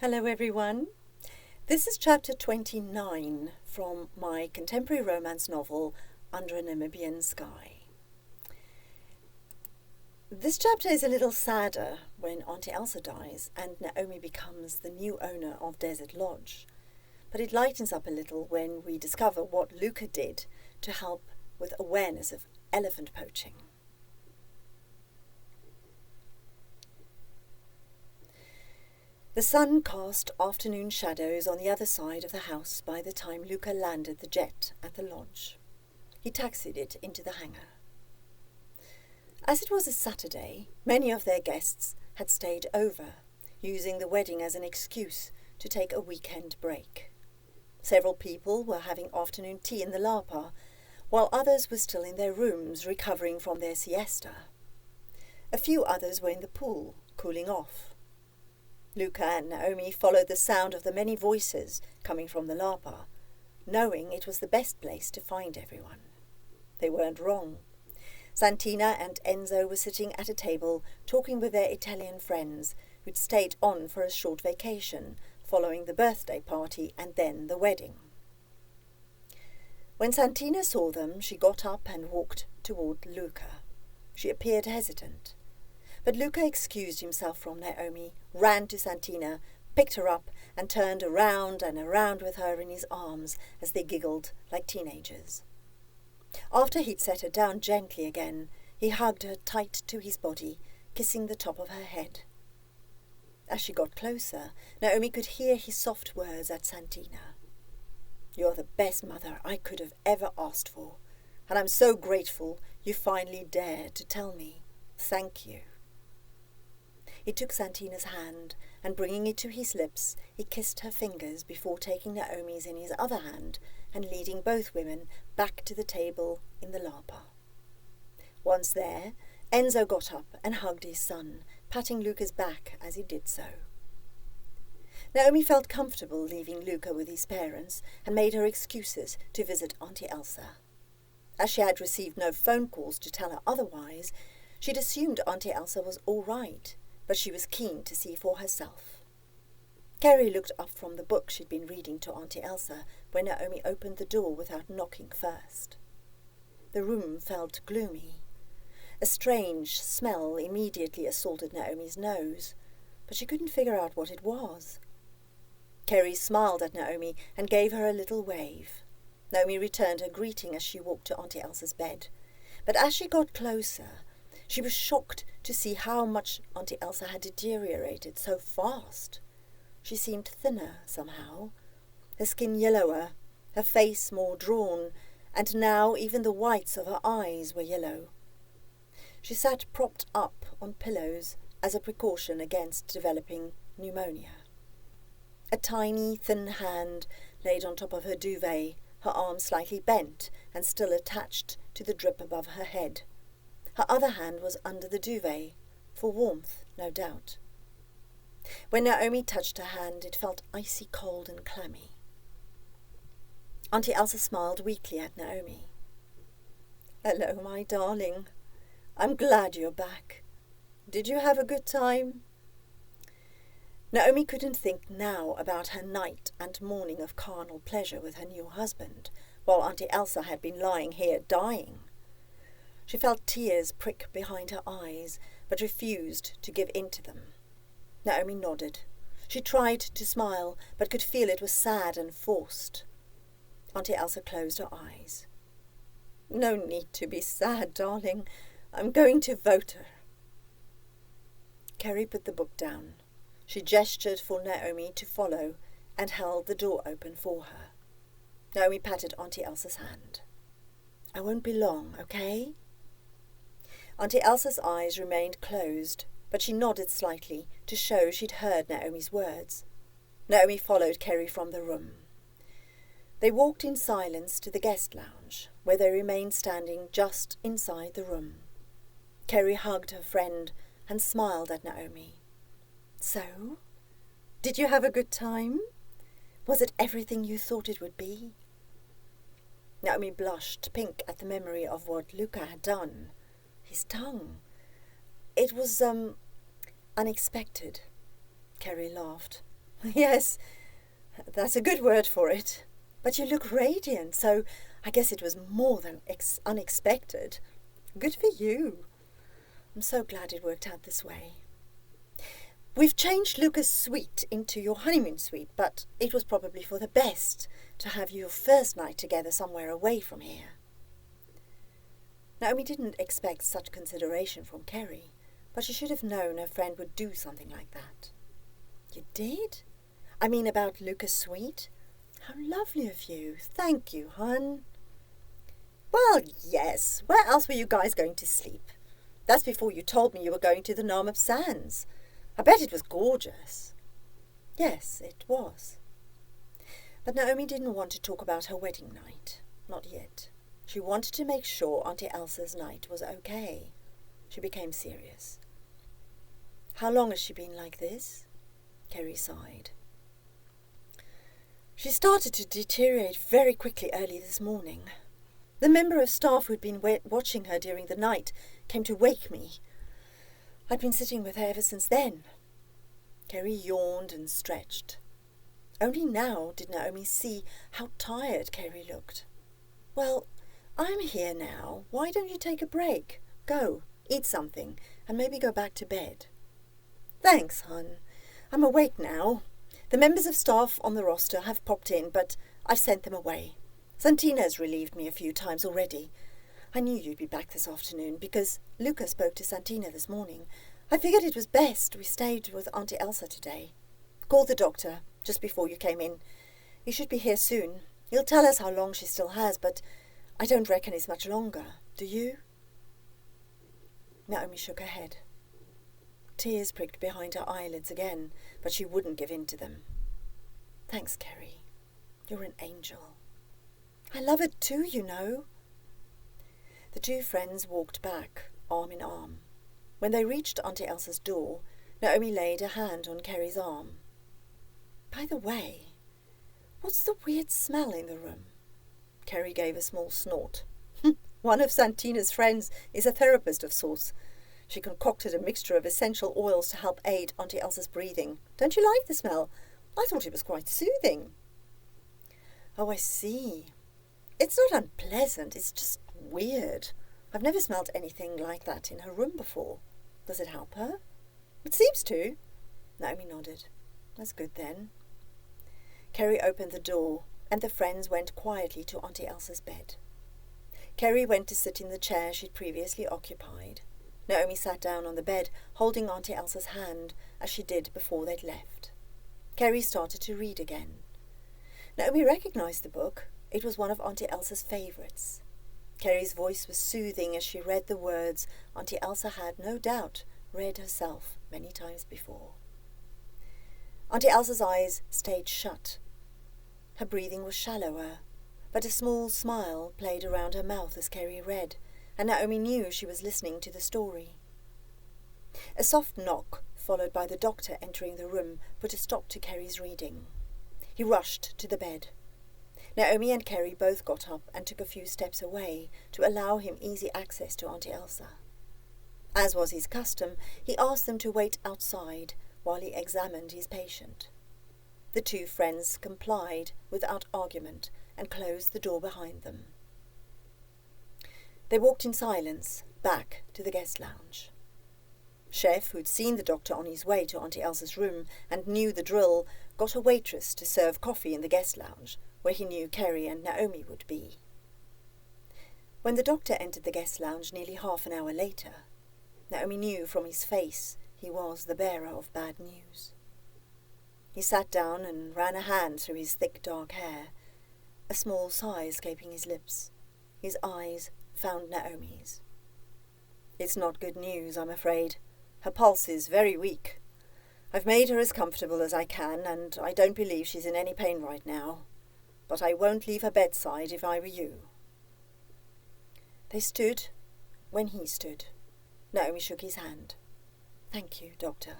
Hello everyone. This is chapter 29 from my contemporary romance novel Under A Namibian Sky. This chapter is a little sadder when Auntie Elsa dies and Naomi becomes the new owner of Desert Lodge. But it lightens up a little when we discover what Luca did to help with awareness of elephant poaching. The sun cast afternoon shadows on the other side of the house by the time Luca landed the jet at the lodge. He taxied it into the hangar. As it was a Saturday, many of their guests had stayed over, using the wedding as an excuse to take a weekend break. Several people were having afternoon tea in the Lapa, while others were still in their rooms recovering from their siesta. A few others were in the pool, cooling off. Luca and Naomi followed the sound of the many voices coming from the Lapa, knowing it was the best place to find everyone. They weren't wrong. Santina and Enzo were sitting at a table talking with their Italian friends who'd stayed on for a short vacation following the birthday party and then the wedding. When Santina saw them, she got up and walked toward Luca. She appeared hesitant. But Luca excused himself from Naomi, ran to Santina, picked her up, and turned around and around with her in his arms as they giggled like teenagers. After he'd set her down gently again, he hugged her tight to his body, kissing the top of her head. As she got closer, Naomi could hear his soft words at Santina. "You're the best mother I could have ever asked for, and I'm so grateful you finally dared to tell me. Thank you." He took Santina's hand, and bringing it to his lips, he kissed her fingers before taking Naomi's in his other hand and leading both women back to the table in the Lapa. Once there, Enzo got up and hugged his son, patting Luca's back as he did so. Naomi felt comfortable leaving Luca with his parents and made her excuses to visit Auntie Elsa. As she had received no phone calls to tell her otherwise, she'd assumed Auntie Elsa was all right, but she was keen to see for herself. Carrie looked up from the book she'd been reading to Auntie Elsa when Naomi opened the door without knocking first. The room felt gloomy. A strange smell immediately assaulted Naomi's nose, but she couldn't figure out what it was. Carrie smiled at Naomi and gave her a little wave. Naomi returned her greeting as she walked to Auntie Elsa's bed, but as she got closer, she was shocked to see how much Auntie Elsa had deteriorated so fast. She seemed thinner somehow, her skin yellower, her face more drawn, and now even the whites of her eyes were yellow. She sat propped up on pillows as a precaution against developing pneumonia. A tiny, thin hand laid on top of her duvet, her arm slightly bent and still attached to the drip above her head. Her other hand was under the duvet, for warmth, no doubt. When Naomi touched her hand, it felt icy cold and clammy. Auntie Elsa smiled weakly at Naomi. "Hello, my darling. I'm glad you're back. Did you have a good time?" Naomi couldn't think now about her night and morning of carnal pleasure with her new husband, while Auntie Elsa had been lying here dying. She felt tears prick behind her eyes, but refused to give in to them. Naomi nodded. She tried to smile, but could feel it was sad and forced. Auntie Elsa closed her eyes. "No need to be sad, darling. I'm going to vote her." Carrie put the book down. She gestured for Naomi to follow and held the door open for her. Naomi patted Auntie Elsa's hand. "I won't be long, okay?" Auntie Elsa's eyes remained closed, but she nodded slightly to show she'd heard Naomi's words. Naomi followed Carrie from the room. They walked in silence to the guest lounge, where they remained standing just inside the room. Carrie hugged her friend and smiled at Naomi. "So, did you have a good time? Was it everything you thought it would be?" Naomi blushed pink at the memory of what Luca had done. His tongue. "It was, unexpected." Carrie laughed. Yes, that's a good word for it. But you look radiant, so I guess it was more than unexpected. Good for you. I'm so glad it worked out this way. We've changed Luca's suite into your honeymoon suite, but it was probably for the best to have your first night together somewhere away from here. Naomi didn't expect such consideration from Kerry, but she should have known her friend would do something like that. You did? I mean about Luca's suite? How lovely of you. Thank you, hon. Well, yes. Where else were you guys going to sleep? That's before you told me you were going to the Namib Sands. I bet it was gorgeous. Yes, it was. But Naomi didn't want to talk about her wedding night. Not yet. She wanted to make sure Auntie Elsa's night was okay. She became serious. How long has she been like this? Kerry sighed. She started to deteriorate very quickly early this morning. The member of staff who'd been watching her during the night came to wake me. I'd been sitting with her ever since then. Kerry yawned and stretched. Only now did Naomi see how tired Kerry looked. Well, I'm here now. Why don't you take a break? Go, eat something, and maybe go back to bed. Thanks, hon. I'm awake now. The members of staff on the roster have popped in, but I've sent them away. Santina's relieved me a few times already. I knew you'd be back this afternoon because Luca spoke to Santina this morning. I figured it was best we stayed with Auntie Elsa today. Called the doctor just before you came in. He should be here soon. He'll tell us how long she still has, but I don't reckon it's much longer. Do you? Naomi shook her head. Tears pricked behind her eyelids again, but she wouldn't give in to them. Thanks, Kerry. You're an angel. I love it too, you know. The two friends walked back, arm in arm. When they reached Auntie Elsa's door, Naomi laid a hand on Kerry's arm. By the way, what's the weird smell in the room? Kerry gave a small snort. One of Santina's friends is a therapist of sorts. She concocted a mixture of essential oils to help aid Auntie Elsa's breathing. Don't you like the smell? I thought it was quite soothing. Oh, I see. It's not unpleasant, it's just weird. I've never smelled anything like that in her room before. Does it help her? It seems to. Naomi nodded. That's good then. Kerry opened the door, and the friends went quietly to Auntie Elsa's bed. Kerry went to sit in the chair she'd previously occupied. Naomi sat down on the bed, holding Auntie Elsa's hand, as she did before they'd left. Kerry started to read again. Naomi recognized the book. It was one of Auntie Elsa's favourites. Kerry's voice was soothing as she read the words Auntie Elsa had, no doubt, read herself many times before. Auntie Elsa's eyes stayed shut. Her breathing was shallower, but a small smile played around her mouth as Kerry read, and Naomi knew she was listening to the story. A soft knock, followed by the doctor entering the room, put a stop to Kerry's reading. He rushed to the bed. Naomi and Kerry both got up and took a few steps away to allow him easy access to Auntie Elsa. As was his custom, he asked them to wait outside while he examined his patient. The two friends complied without argument and closed the door behind them. They walked in silence back to the guest lounge. Chef, who'd seen the doctor on his way to Auntie Elsa's room and knew the drill, got a waitress to serve coffee in the guest lounge, where he knew Kerry and Naomi would be. When the doctor entered the guest lounge nearly half an hour later, Naomi knew from his face he was the bearer of bad news. He sat down and ran a hand through his thick dark hair, a small sigh escaping his lips. His eyes found Naomi's. It's not good news, I'm afraid. Her pulse is very weak. I've made her as comfortable as I can, and I don't believe she's in any pain right now. But I won't leave her bedside if I were you. They stood when he stood. Naomi shook his hand. Thank you, Doctor.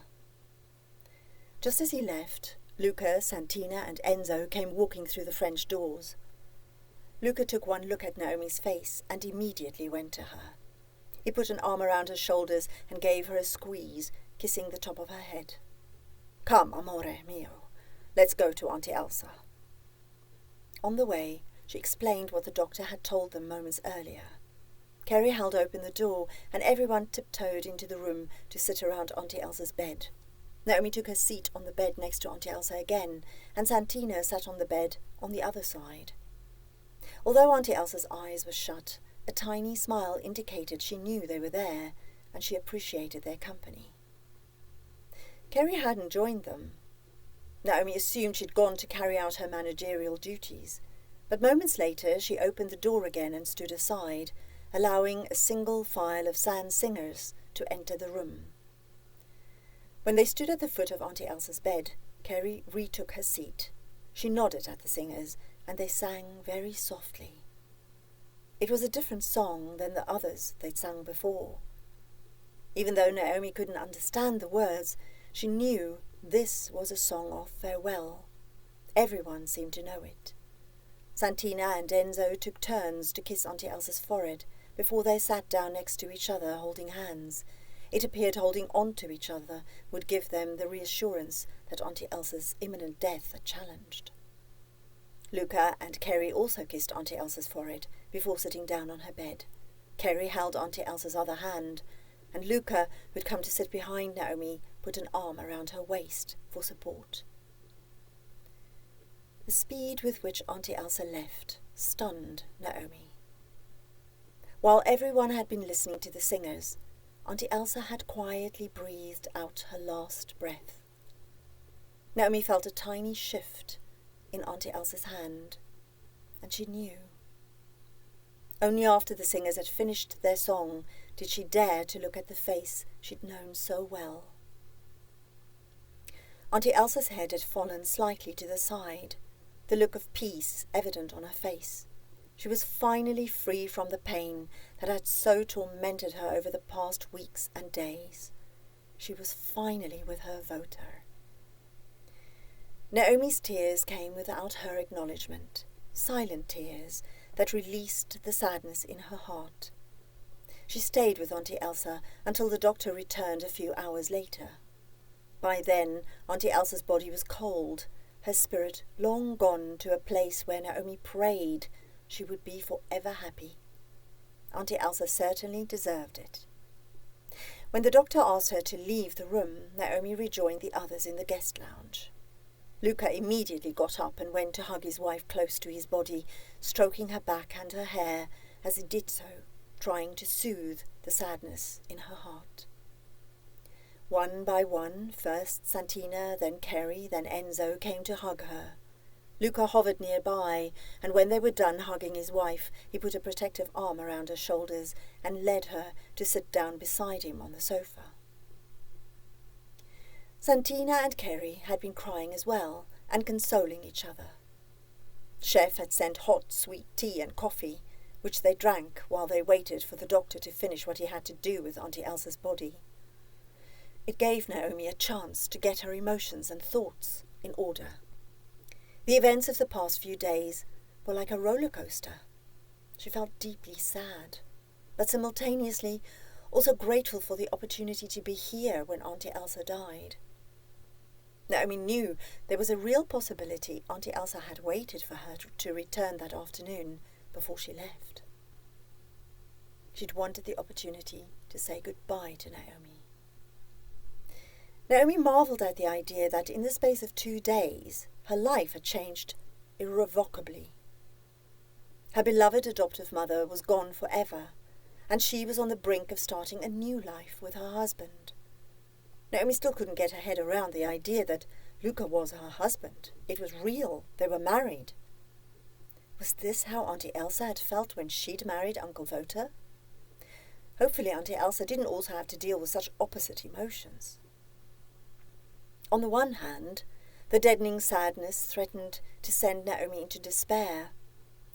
Just as he left, Luca, Santina and Enzo came walking through the French doors. Luca took one look at Naomi's face and immediately went to her. He put an arm around her shoulders and gave her a squeeze, kissing the top of her head. Come, amore mio. Let's go to Auntie Elsa." On the way, she explained what the doctor had told them moments earlier. Carrie held open the door, and everyone tiptoed into the room to sit around Auntie Elsa's bed. Naomi took her seat on the bed next to Auntie Elsa again, and Santina sat on the bed on the other side. Although Auntie Elsa's eyes were shut, a tiny smile indicated she knew they were there, and she appreciated their company. Carrie hadn't joined them. Naomi assumed she'd gone to carry out her managerial duties, but moments later she opened the door again and stood aside, allowing a single file of sand singers to enter the room. When they stood at the foot of Auntie Elsa's bed, Carrie retook her seat. She nodded at the singers, and they sang very softly. It was a different song than the others they'd sung before. Even though Naomi couldn't understand the words, she knew this was a song of farewell. Everyone seemed to know it. Santina and Enzo took turns to kiss Auntie Elsa's forehead before they sat down next to each other holding hands. It appeared holding on to each other would give them the reassurance that Auntie Elsa's imminent death had challenged. Luca and Carrie also kissed Auntie Elsa's forehead before sitting down on her bed. Carrie held Auntie Elsa's other hand, and Luca, who'd come to sit behind Naomi, put an arm around her waist for support. The speed with which Auntie Elsa left stunned Naomi. While everyone had been listening to the singers, Auntie Elsa had quietly breathed out her last breath. Naomi felt a tiny shift in Auntie Elsa's hand, and she knew. Only after the singers had finished their song did she dare to look at the face she'd known so well. Auntie Elsa's head had fallen slightly to the side, the look of peace evident on her face. She was finally free from the pain that had so tormented her over the past weeks and days. She was finally with her voter. Naomi's tears came without her acknowledgement, silent tears that released the sadness in her heart. She stayed with Auntie Elsa until the doctor returned a few hours later. By then, Auntie Elsa's body was cold, her spirit long gone to a place where Naomi prayed she would be forever happy. Auntie Elsa certainly deserved it. When the doctor asked her to leave the room, Naomi rejoined the others in the guest lounge. Luca immediately got up and went to hug his wife close to his body, stroking her back and her hair as he did so, trying to soothe the sadness in her heart. One by one, first Santina, then Carrie, then Enzo came to hug her. Luca hovered nearby, and when they were done hugging his wife, he put a protective arm around her shoulders and led her to sit down beside him on the sofa. Santina and Carrie had been crying as well, and consoling each other. Chef had sent hot, sweet tea and coffee, which they drank while they waited for the doctor to finish what he had to do with Auntie Elsa's body. It gave Naomi a chance to get her emotions and thoughts in order. The events of the past few days were like a roller coaster. She felt deeply sad, but simultaneously also grateful for the opportunity to be here when Auntie Elsa died. Naomi knew there was a real possibility Auntie Elsa had waited for her to return that afternoon before she left. She'd wanted the opportunity to say goodbye to Naomi. Naomi marvelled at the idea that in the space of 2 days, her life had changed irrevocably. Her beloved adoptive mother was gone forever, and she was on the brink of starting a new life with her husband. Naomi still couldn't get her head around the idea that Luca was her husband. It was real. They were married. Was this how Auntie Elsa had felt when she'd married Uncle Wouter? Hopefully Auntie Elsa didn't also have to deal with such opposite emotions. On the one hand, the deadening sadness threatened to send Naomi into despair,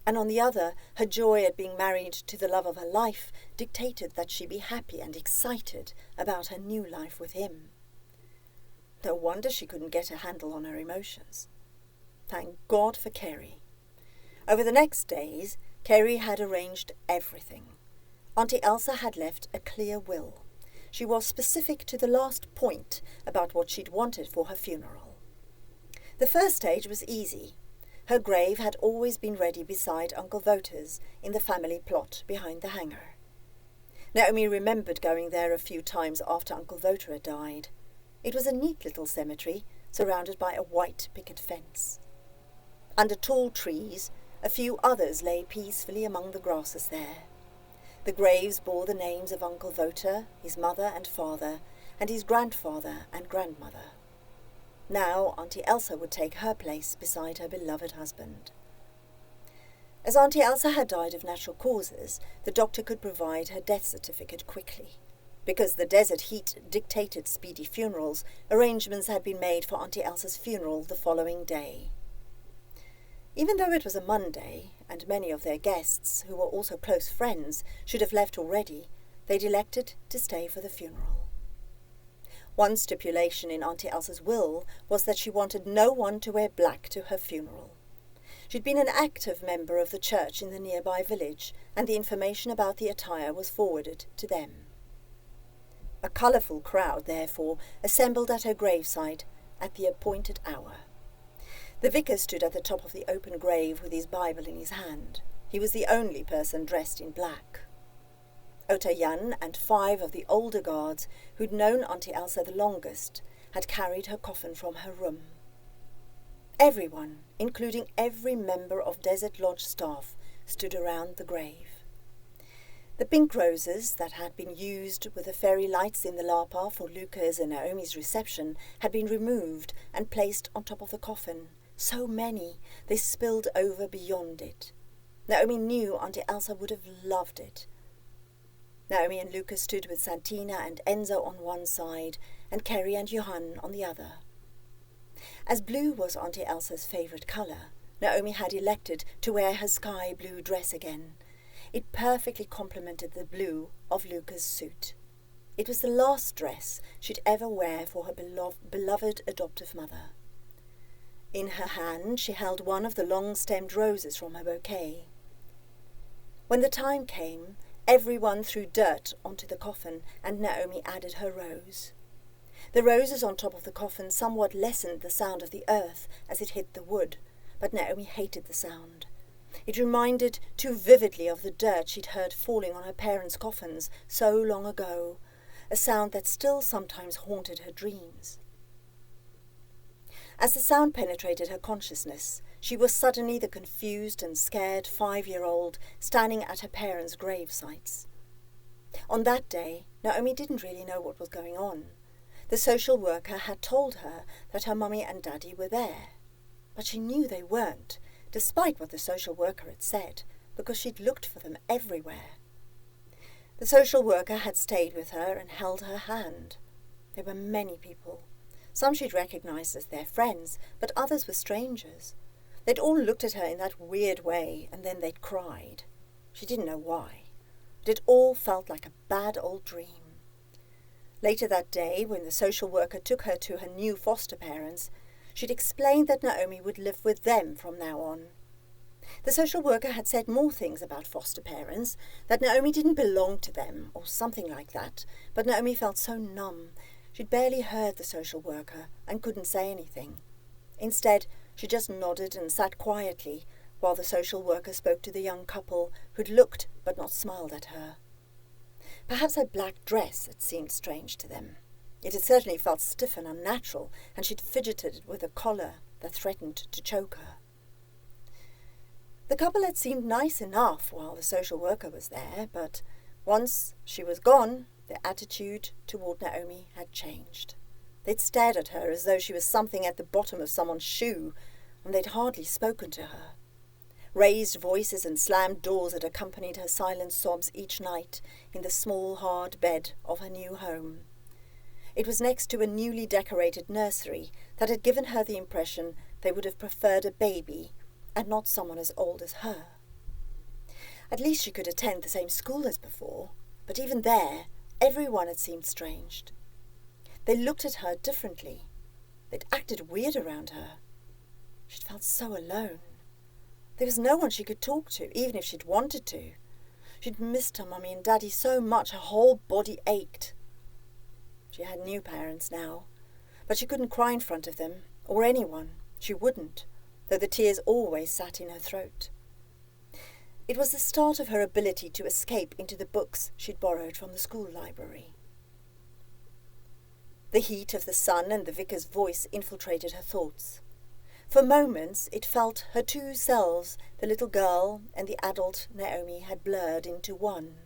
and on the other, her joy at being married to the love of her life dictated that she be happy and excited about her new life with him. No wonder she couldn't get a handle on her emotions. Thank God for Carrie. Over the next days, Carrie had arranged everything. Auntie Elsa had left a clear will. She was specific to the last point about what she'd wanted for her funeral. The first stage was easy. Her grave had always been ready beside Uncle Vota's in the family plot behind the hangar. Naomi remembered going there a few times after Uncle Vota had died. It was a neat little cemetery, surrounded by a white picket fence. Under tall trees, a few others lay peacefully among the grasses there. The graves bore the names of Uncle Vota, his mother and father, and his grandfather and grandmother. Now Auntie Elsa would take her place beside her beloved husband. As Auntie Elsa had died of natural causes, the doctor could provide her death certificate quickly. Because the desert heat dictated speedy funerals, arrangements had been made for Auntie Elsa's funeral the following day. Even though it was a Monday, and many of their guests, who were also close friends, should have left already, they'd elected to stay for the funeral. One stipulation in Auntie Elsa's will was that she wanted no one to wear black to her funeral. She'd been an active member of the church in the nearby village, and the information about the attire was forwarded to them. A colourful crowd, therefore, assembled at her graveside at the appointed hour. The vicar stood at the top of the open grave with his Bible in his hand. He was the only person dressed in black. Ota Jan and 5 of the older guards, who'd known Auntie Elsa the longest, had carried her coffin from her room. Everyone, including every member of Desert Lodge staff, stood around the grave. The pink roses that had been used with the fairy lights in the lapa for Luca's and Naomi's reception had been removed and placed on top of the coffin. So many, they spilled over beyond it. Naomi knew Auntie Elsa would have loved it. Naomi and Luca stood with Santina and Enzo on one side and Kerry and Johan on the other. As blue was Auntie Elsa's favourite colour, Naomi had elected to wear her sky blue dress again. It perfectly complemented the blue of Luca's suit. It was the last dress she'd ever wear for her beloved adoptive mother. In her hand she held one of the long-stemmed roses from her bouquet. When the time came, everyone threw dirt onto the coffin, and Naomi added her rose. The roses on top of the coffin somewhat lessened the sound of the earth as it hit the wood, but Naomi hated the sound. It reminded too vividly of the dirt she'd heard falling on her parents' coffins so long ago, a sound that still sometimes haunted her dreams. As the sound penetrated her consciousness, she was suddenly the confused and scared 5-year-old standing at her parents' grave sites. On that day, Naomi didn't really know what was going on. The social worker had told her that her mummy and daddy were there, but she knew they weren't, despite what the social worker had said, because she'd looked for them everywhere. The social worker had stayed with her and held her hand. There were many people. Some she'd recognized as their friends, but others were strangers. They'd all looked at her in that weird way, and then they'd cried. She didn't know why. But it all felt like a bad old dream. Later that day, when the social worker took her to her new foster parents, she'd explained that Naomi would live with them from now on. The social worker had said more things about foster parents, that Naomi didn't belong to them, or something like that, but Naomi felt so numb. She'd barely heard the social worker and couldn't say anything. Instead, she just nodded and sat quietly while the social worker spoke to the young couple who'd looked but not smiled at her. Perhaps her black dress had seemed strange to them. It had certainly felt stiff and unnatural, and she'd fidgeted with a collar that threatened to choke her. The couple had seemed nice enough while the social worker was there, but once she was gone, their attitude toward Naomi had changed. They'd stared at her as though she was something at the bottom of someone's shoe, and they'd hardly spoken to her. Raised voices and slammed doors had accompanied her silent sobs each night in the small, hard bed of her new home. It was next to a newly decorated nursery that had given her the impression they would have preferred a baby and not someone as old as her. At least she could attend the same school as before, but even there, everyone had seemed strange. They looked at her differently. They'd acted weird around her. She'd felt so alone. There was no one she could talk to, even if she'd wanted to. She'd missed her mummy and daddy so much her whole body ached. She had new parents now, but she couldn't cry in front of them, or anyone, She wouldn't, though the tears always sat in her throat. It was the start of her ability to escape into the books she'd borrowed from the school library. The heat of the sun and the vicar's voice infiltrated her thoughts. For moments it felt her two selves, the little girl and the adult Naomi, had blurred into one.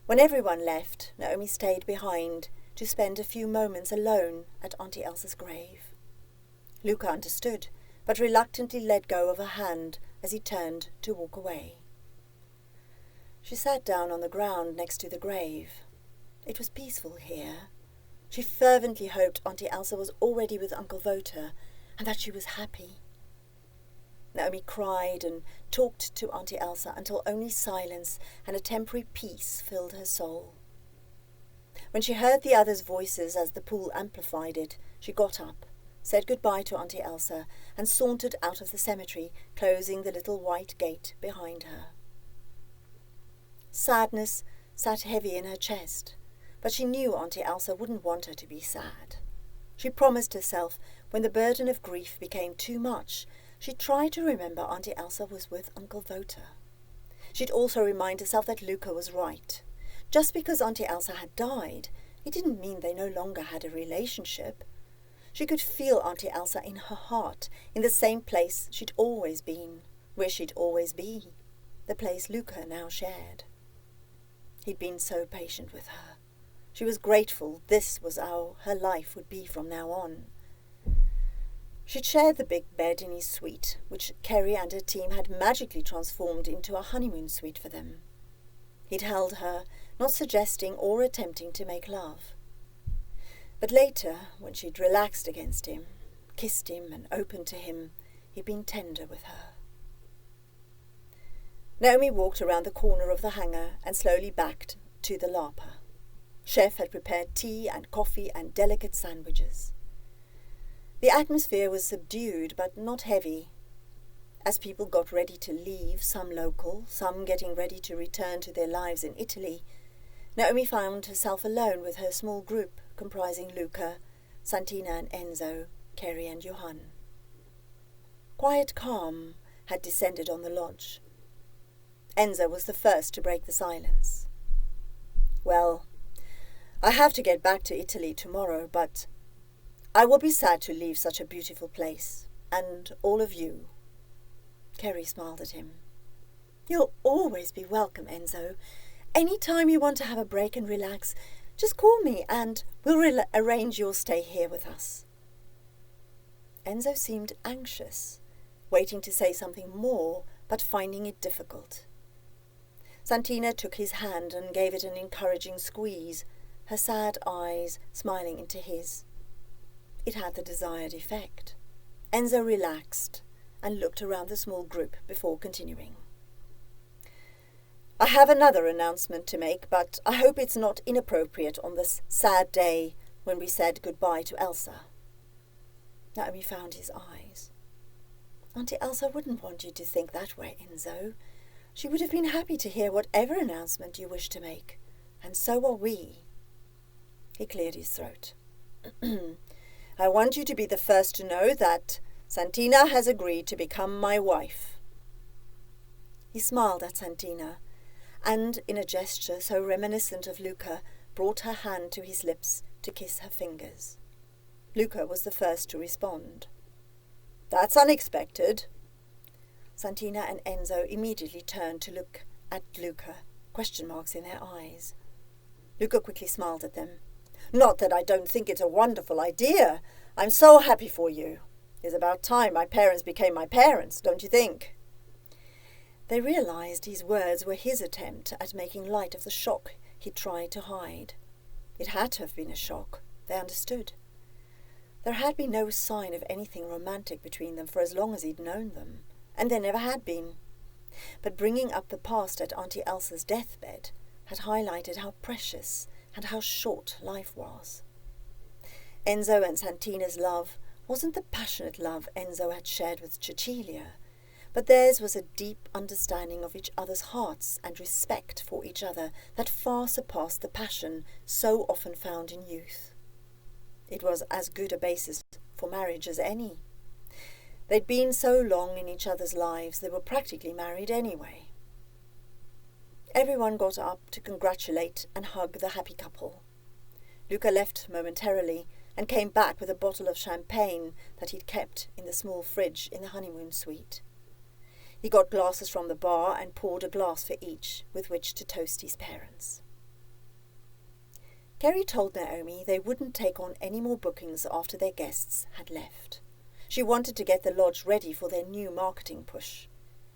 When everyone left, Naomi stayed behind to spend a few moments alone at Auntie Elsa's grave. Luca understood, but reluctantly let go of her hand as he turned to walk away. She sat down on the ground next to the grave. It was peaceful here. She fervently hoped Auntie Elsa was already with Uncle Wouter and that she was happy. Naomi cried and talked to Auntie Elsa until only silence and a temporary peace filled her soul. When she heard the others' voices as the pool amplified it, she got up, said goodbye to Auntie Elsa, and sauntered out of the cemetery, closing the little white gate behind her. Sadness sat heavy in her chest, but she knew Auntie Elsa wouldn't want her to be sad. She promised herself, when the burden of grief became too much, she'd try to remember Auntie Elsa was with Uncle Wouter. She'd also remind herself that Luca was right. Just because Auntie Elsa had died, it didn't mean they no longer had a relationship. She could feel Auntie Elsa in her heart, in the same place she'd always been, where she'd always be, the place Luca now shared. He'd been so patient with her. She was grateful this was how her life would be from now on. She'd shared the big bed in his suite, which Kerry and her team had magically transformed into a honeymoon suite for them. He'd held her, not suggesting or attempting to make love. But later, when she'd relaxed against him, kissed him and opened to him, he'd been tender with her. Naomi walked around the corner of the hangar and slowly backed to the larper. Chef had prepared tea and coffee and delicate sandwiches. The atmosphere was subdued but not heavy. As people got ready to leave, some local, some getting ready to return to their lives in Italy, Naomi found herself alone with her small group comprising Luca, Santina and Enzo, Kerry and Johan. Quiet calm had descended on the lodge. Enzo was the first to break the silence. "Well, I have to get back to Italy tomorrow, but I will be sad to leave such a beautiful place, and all of you." Kerry smiled at him. "You'll always be welcome, Enzo. Any time you want to have a break and relax, just call me and we'll arrange your stay here with us." Enzo seemed anxious, waiting to say something more, but finding it difficult. Santina took his hand and gave it an encouraging squeeze, her sad eyes smiling into his. It had the desired effect. Enzo relaxed and looked around the small group before continuing. "I have another announcement to make, but I hope it's not inappropriate on this sad day when we said goodbye to Elsa." Naomi found his eyes. "Auntie Elsa wouldn't want you to think that way, Enzo. She would have been happy to hear whatever announcement you wish to make, and so are we." He cleared his throat. "I want you to be the first to know that Santina has agreed to become my wife." He smiled at Santina, and in a gesture so reminiscent of Luca, brought her hand to his lips to kiss her fingers. Luca was the first to respond. "That's unexpected." Santina and Enzo immediately turned to look at Luca, question marks in their eyes. Luca quickly smiled at them. "Not that I don't think it's a wonderful idea. I'm so happy for you. It's about time my parents became my parents, don't you think?" They realized his words were his attempt at making light of the shock he tried to hide. It had to have been a shock, they understood. There had been no sign of anything romantic between them for as long as he'd known them, and there never had been. But bringing up the past at Auntie Elsa's deathbed had highlighted how precious and how short life was. Enzo and Santina's love wasn't the passionate love Enzo had shared with Cecilia, but theirs was a deep understanding of each other's hearts and respect for each other that far surpassed the passion so often found in youth. It was as good a basis for marriage as any. They'd been so long in each other's lives they were practically married anyway. Everyone got up to congratulate and hug the happy couple. Luca left momentarily and came back with a bottle of champagne that he'd kept in the small fridge in the honeymoon suite. He got glasses from the bar and poured a glass for each with which to toast his parents. Kerry told Naomi they wouldn't take on any more bookings after their guests had left. She wanted to get the lodge ready for their new marketing push.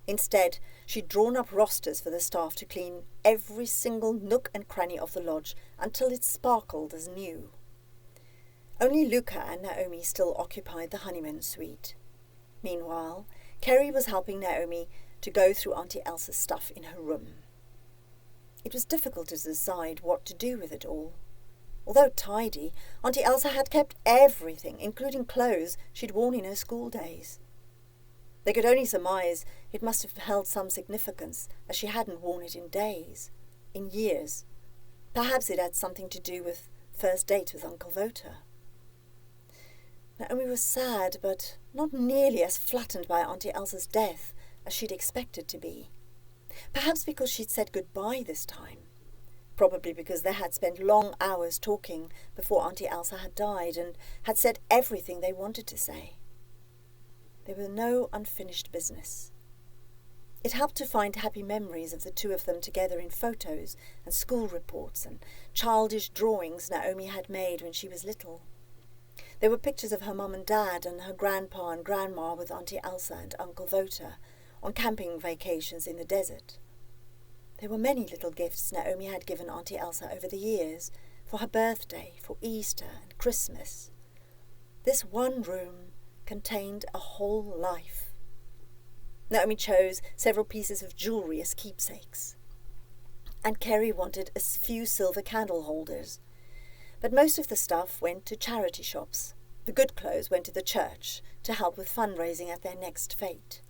Instead, she'd drawn up rosters for the staff to clean every single nook and cranny of the lodge until it sparkled as new. Only Luca and Naomi still occupied the honeymoon suite. Meanwhile, Kerry was helping Naomi to go through Auntie Elsa's stuff in her room. It was difficult to decide what to do with it all. Although tidy, Auntie Elsa had kept everything, including clothes she'd worn in her school days. They could only surmise it must have held some significance, as she hadn't worn it in days, in years. Perhaps it had something to do with first date with Uncle Vota. Naomi was sad, but not nearly as flattened by Auntie Elsa's death as she'd expected to be. Perhaps because she'd said goodbye this time. Probably because they had spent long hours talking before Auntie Elsa had died and had said everything they wanted to say. There were no unfinished business. It helped to find happy memories of the two of them together in photos and school reports and childish drawings Naomi had made when she was little. There were pictures of her mum and dad and her grandpa and grandma with Auntie Elsa and Uncle Vota on camping vacations in the desert. There were many little gifts Naomi had given Auntie Elsa over the years, for her birthday, for Easter and Christmas. This one room contained a whole life. Naomi chose several pieces of jewellery as keepsakes, and Kerry wanted a few silver candle holders. But most of the stuff went to charity shops. The good clothes went to the church to help with fundraising at their next fete.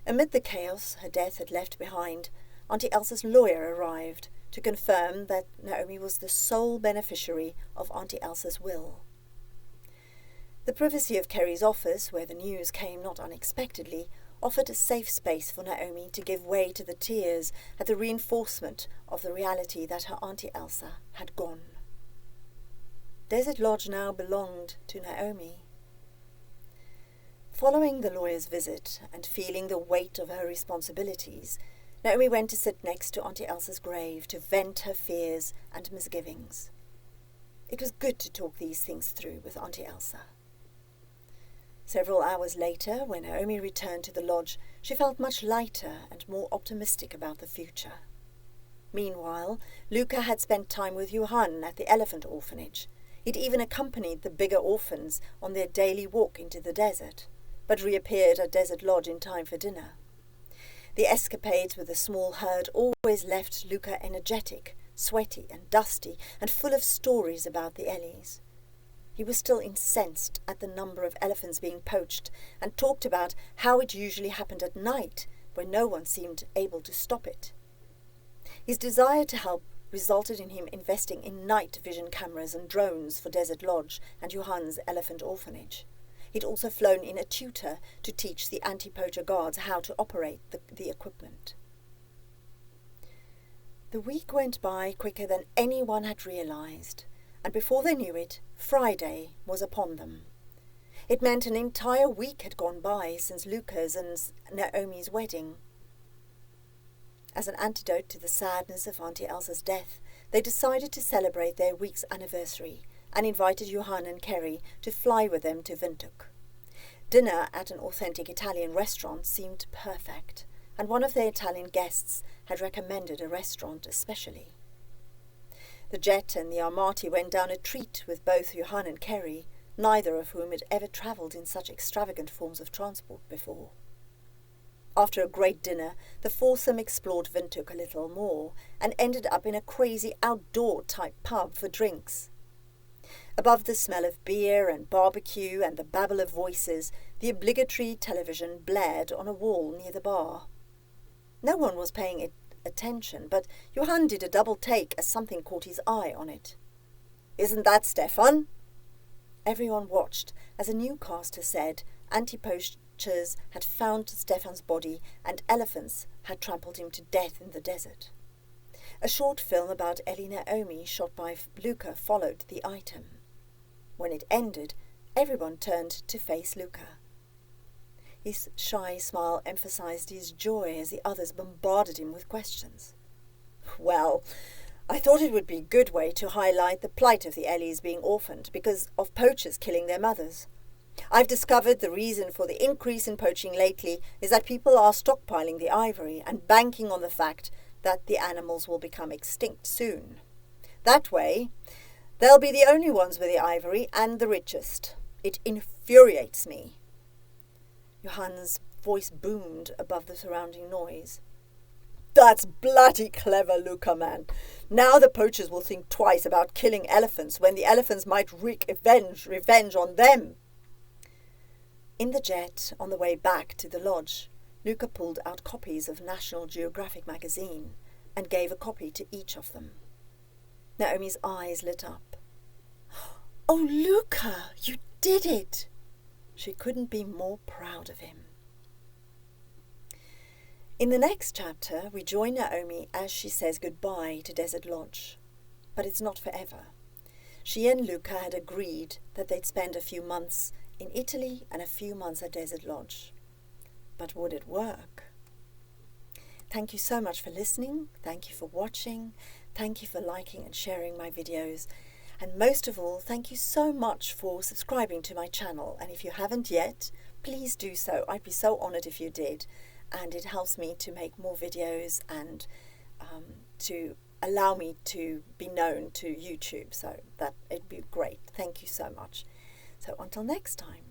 Amid the chaos her death had left behind, Auntie Elsa's lawyer arrived to confirm that Naomi was the sole beneficiary of Auntie Elsa's will. The privacy of Kerry's office, where the news came not unexpectedly, offered a safe space for Naomi to give way to the tears at the reinforcement of the reality that her Auntie Elsa had gone. Desert Lodge now belonged to Naomi. Following the lawyer's visit and feeling the weight of her responsibilities, Naomi went to sit next to Auntie Elsa's grave to vent her fears and misgivings. It was good to talk these things through with Auntie Elsa. Several hours later, when Naomi returned to the lodge, she felt much lighter and more optimistic about the future. Meanwhile, Luca had spent time with Johan at the elephant orphanage. He'd even accompanied the bigger orphans on their daily walk into the desert, but reappeared at Desert Lodge in time for dinner. The escapades with the small herd always left Luca energetic, sweaty and dusty, and full of stories about the Ellies. He was still incensed at the number of elephants being poached, and talked about how it usually happened at night, when no one seemed able to stop it. His desire to help resulted in him investing in night vision cameras and drones for Desert Lodge and Johan's elephant orphanage. He'd also flown in a tutor to teach the anti-poacher guards how to operate the equipment. The week went by quicker than anyone had realized, and before they knew it, Friday was upon them. It meant an entire week had gone by since Luca's and Naomi's wedding. As an antidote to the sadness of Auntie Elsa's death, they decided to celebrate their week's anniversary and invited Johan and Kerry to fly with them to Windhoek. Dinner at an authentic Italian restaurant seemed perfect, and one of their Italian guests had recommended a restaurant especially. The jet and the Armati went down a treat with both Johan and Kerry, neither of whom had ever travelled in such extravagant forms of transport before. After a great dinner, the foursome explored Windhoek a little more and ended up in a crazy outdoor-type pub for drinks. Above the smell of beer and barbecue and the babble of voices, the obligatory television blared on a wall near the bar. No one was paying attention, but Johan did a double take as something caught his eye on it. "Isn't that Stefan?" Everyone watched as a newscaster said anti-poachers had found Stefan's body and elephants had trampled him to death in the desert. A short film about Eli Naomi shot by Luca followed the item. When it ended, everyone turned to face Luca. His shy smile emphasized his joy as the others bombarded him with questions. Well, I thought it would be a good way to highlight the plight of the Ellies being orphaned because of poachers killing their mothers. I've discovered the reason for the increase in poaching lately is that people are stockpiling the ivory and banking on the fact that the animals will become extinct soon. That way, they'll be the only ones with the ivory and the richest. It infuriates me. Johan's voice boomed above the surrounding noise. That's bloody clever, Luca, man. Now the poachers will think twice about killing elephants when the elephants might wreak revenge on them. In the jet, on the way back to the lodge, Luca pulled out copies of National Geographic magazine and gave a copy to each of them. Naomi's eyes lit up. Oh, Luca, you did it! She couldn't be more proud of him. In the next chapter, we join Naomi as she says goodbye to Desert Lodge. But it's not forever. She and Luca had agreed that they'd spend a few months in Italy and a few months at Desert Lodge. But would it work? Thank you so much for listening. Thank you for watching. Thank you for liking and sharing my videos. And most of all, thank you so much for subscribing to my channel. And if you haven't yet, please do so. I'd be so honored if you did. And it helps me to make more videos and to allow me to be known to YouTube. So that it'd be great. Thank you so much. So until next time.